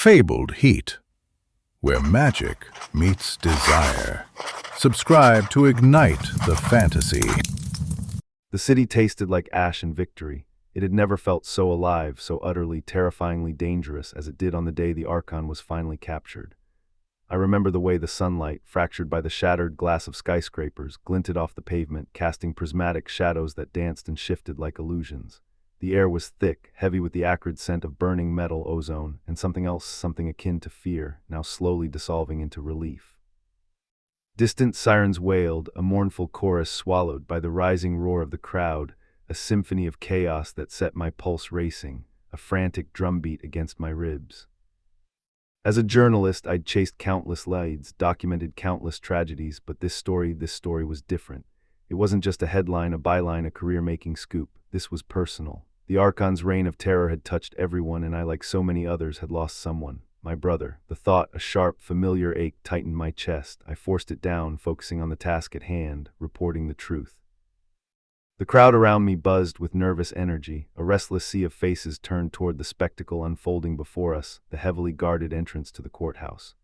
fabled heat, where magic meets desire. Subscribe to ignite the fantasy. The city tasted like ash and victory. It had never felt so alive, so utterly, terrifyingly dangerous as it did on the day the Archon was finally captured. I remember the way the sunlight, fractured by the shattered glass of skyscrapers, glinted off the pavement, casting prismatic shadows that danced and shifted like illusions. The air was thick, heavy with the acrid scent of burning metal ozone, and something else, something akin to fear, now slowly dissolving into relief. Distant sirens wailed, a mournful chorus swallowed by the rising roar of the crowd, a symphony of chaos that set my pulse racing, a frantic drumbeat against my ribs. As a journalist, I'd chased countless leads, documented countless tragedies, but this story was different. It wasn't just a headline, a byline, a career-making scoop. This was personal. The Archon's reign of terror had touched everyone, and I, like so many others, had lost someone. My brother. The thought, a sharp, familiar ache, tightened my chest. I forced it down, focusing on the task at hand, reporting the truth. The crowd around me buzzed with nervous energy. A restless sea of faces turned toward the spectacle unfolding before us, the heavily guarded entrance to the courthouse.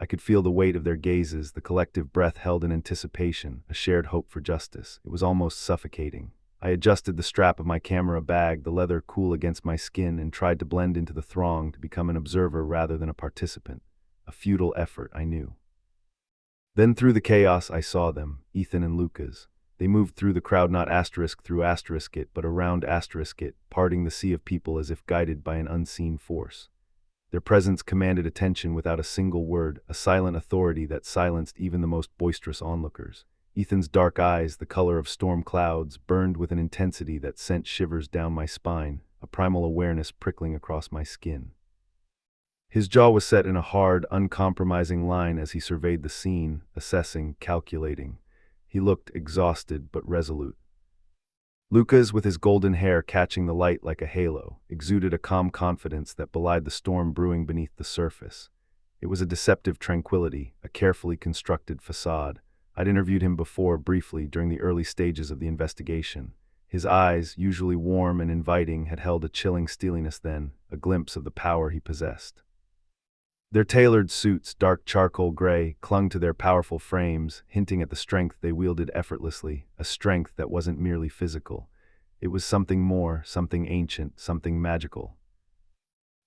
I could feel the weight of their gazes, the collective breath held in anticipation, a shared hope for justice. It was almost suffocating. I adjusted the strap of my camera bag, the leather cool against my skin, and tried to blend into the throng, to become an observer rather than a participant. A futile effort, I knew. Then through the chaos I saw them, Ethan and Lucas. They moved through the crowd, not through it, but around it, parting the sea of people as if guided by an unseen force. Their presence commanded attention without a single word, a silent authority that silenced even the most boisterous onlookers. Ethan's dark eyes, the color of storm clouds, burned with an intensity that sent shivers down my spine, a primal awareness prickling across my skin. His jaw was set in a hard, uncompromising line as he surveyed the scene, assessing, calculating. He looked exhausted but resolute. Lucas, with his golden hair catching the light like a halo, exuded a calm confidence that belied the storm brewing beneath the surface. It was a deceptive tranquility, a carefully constructed facade. I'd interviewed him before, briefly, during the early stages of the investigation. His eyes, usually warm and inviting, had held a chilling steeliness then, a glimpse of the power he possessed. Their tailored suits, dark charcoal gray, clung to their powerful frames, hinting at the strength they wielded effortlessly, a strength that wasn't merely physical. It was something more, something ancient, something magical.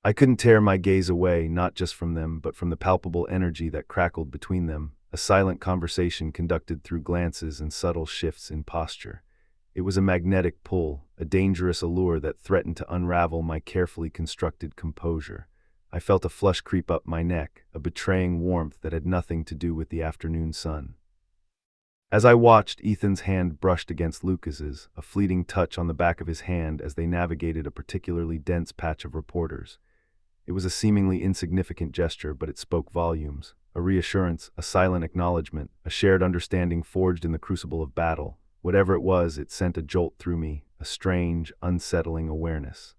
I couldn't tear my gaze away, not just from them, but from the palpable energy that crackled between them, a silent conversation conducted through glances and subtle shifts in posture. It was a magnetic pull, a dangerous allure that threatened to unravel my carefully constructed composure. I felt a flush creep up my neck, a betraying warmth that had nothing to do with the afternoon sun. As I watched, Ethan's hand brushed against Lucas's, a fleeting touch on the back of his hand as they navigated a particularly dense patch of reporters. It was a seemingly insignificant gesture, but it spoke volumes. A reassurance, a silent acknowledgement, a shared understanding forged in the crucible of battle. Whatever it was, it sent a jolt through me, a strange, unsettling awareness.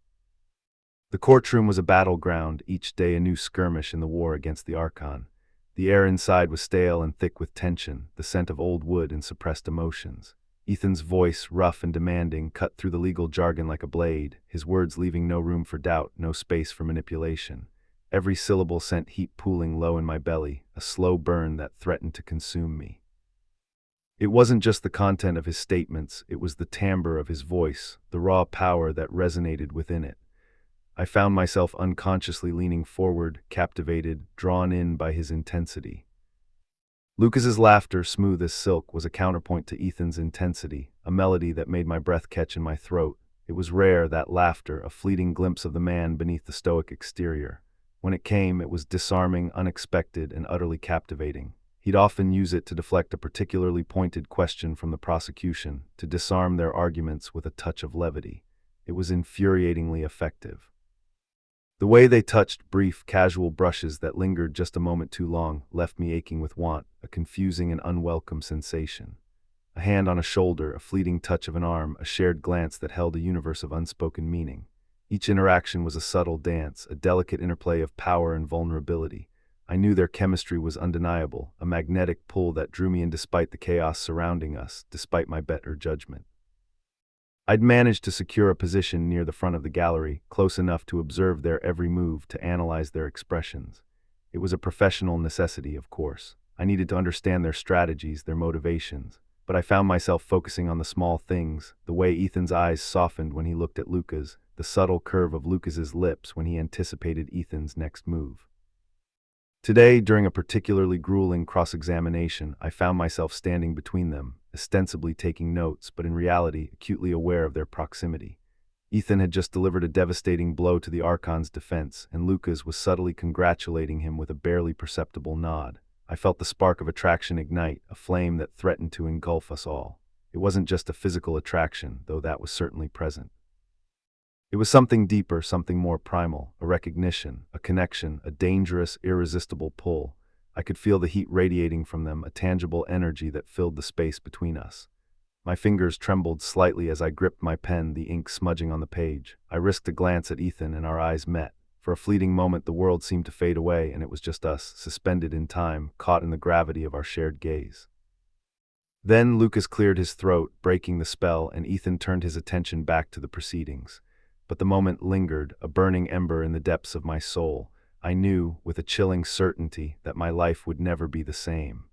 The courtroom was a battleground, each day a new skirmish in the war against the Archon. The air inside was stale and thick with tension, the scent of old wood and suppressed emotions. Ethan's voice, rough and demanding, cut through the legal jargon like a blade, his words leaving no room for doubt, no space for manipulation. Every syllable sent heat pooling low in my belly, a slow burn that threatened to consume me. It wasn't just the content of his statements, it was the timbre of his voice, the raw power that resonated within it. I found myself unconsciously leaning forward, captivated, drawn in by his intensity. Lucas's laughter, smooth as silk, was a counterpoint to Ethan's intensity, a melody that made my breath catch in my throat. It was rare, that laughter, a fleeting glimpse of the man beneath the stoic exterior. When it came, it was disarming, unexpected, and utterly captivating. He'd often use it to deflect a particularly pointed question from the prosecution, to disarm their arguments with a touch of levity. It was infuriatingly effective. The way they touched, brief, casual brushes that lingered just a moment too long, left me aching with want, a confusing and unwelcome sensation. A hand on a shoulder, a fleeting touch of an arm, a shared glance that held a universe of unspoken meaning. Each interaction was a subtle dance, a delicate interplay of power and vulnerability. I knew their chemistry was undeniable, a magnetic pull that drew me in despite the chaos surrounding us, despite my better judgment. I'd managed to secure a position near the front of the gallery, close enough to observe their every move, to analyze their expressions. It was a professional necessity, of course. I needed to understand their strategies, their motivations. But I found myself focusing on the small things, the way Ethan's eyes softened when he looked at Luca's, the subtle curve of Lucas's lips when he anticipated Ethan's next move. Today, during a particularly grueling cross-examination, I found myself standing between them, ostensibly taking notes, but in reality acutely aware of their proximity. Ethan had just delivered a devastating blow to the Archon's defense, and Lucas was subtly congratulating him with a barely perceptible nod. I felt the spark of attraction ignite, a flame that threatened to engulf us all. It wasn't just a physical attraction, though that was certainly present. It was something deeper, something more primal, a recognition, a connection, a dangerous, irresistible pull. I could feel the heat radiating from them, a tangible energy that filled the space between us. My fingers trembled slightly as I gripped my pen, the ink smudging on the page. I risked a glance at Ethan, and our eyes met. For a fleeting moment, the world seemed to fade away, and it was just us, suspended in time, caught in the gravity of our shared gaze. Then Lucas cleared his throat, breaking the spell, and Ethan turned his attention back to the proceedings. But the moment lingered, a burning ember in the depths of my soul. I knew, with a chilling certainty, that my life would never be the same.